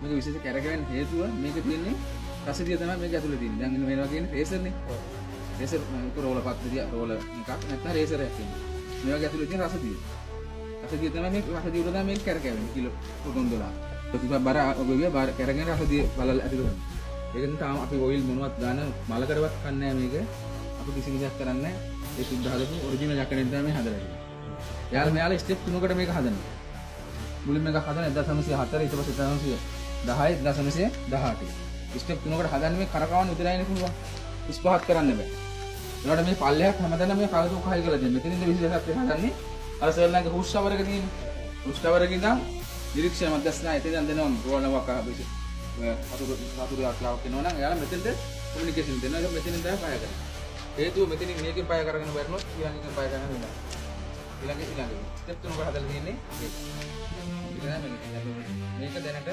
මේක විශේෂ කැරකෙන්න හේතුව මේක තියෙන්නේ රසදිය තමයි මේක ඇතුලේ තියෙන්නේ. දැන් මෙන්න මේවා කියන්නේ රේසර්නේ. රේසර් එක රෝල පත්තිය රෝල එකක් නැත්නම් රේසරයක් කියන්නේ. මේ වගේ ඇතුලේ තියෙන රසදිය. රසදිය තමයි මේ රසදිය උඩ තමයි මේක කැරකෙන්නේ කිලෝ 312. ප්‍රතිපා බර ඔබගේ බර කැරගෙන රසදිය බලල ඇතුලේ කරනවා. ඒකෙන් තාම අපි ඔයිල් මොනවත් දාන මල කරවත් කන්නේ මේක. අපි කිසි කිසියක් කරන්නේ නැහැ. ඒ සුද්ධ හදපු ඔරිජිනල් යකඩෙන් තමයි මේ හදලා තියෙන්නේ. යාළුවා ස්ටෙප් 3කට මේක හදනවා. මුලින්ම එකක් හදන 1904 ඊට පස්සේ 1910 1918 ස්ටෙප් 3කට හදන්නේ මේ කරකවන්න විතරයිනේ පුළුවන් 35ක් කරන්න බෑ ඒකට මේ පල්ලයක් හැමදාම මේ කවුරු කහයි කියලා දෙන්නේ මෙතනින්ද 26ක් හදන්නේ අර සර්ලන්ගේ හුස් ටවර් එක තියෙන හුස් ටවර් එකේ ඉඳන් නිරීක්ෂණ මැදස්නා එතෙන් දෙනවා රෝලවක් ආපිට සතුරු ආක්ලාවක් වෙනවා නම් එයාලා මෙතෙන්ද කොමියුනිකේෂන් දෙනවා ඒක මෙතනින් තමයි පය කරන්නේ හේතුව මෙතනින් මේකෙන් පය කරගෙන බැරිනොත් ඊළඟෙන් පය කරන්න වෙනවා ඊළඟ ස්ටෙප් 3කට හදලා තියෙන්නේ මේක දැනට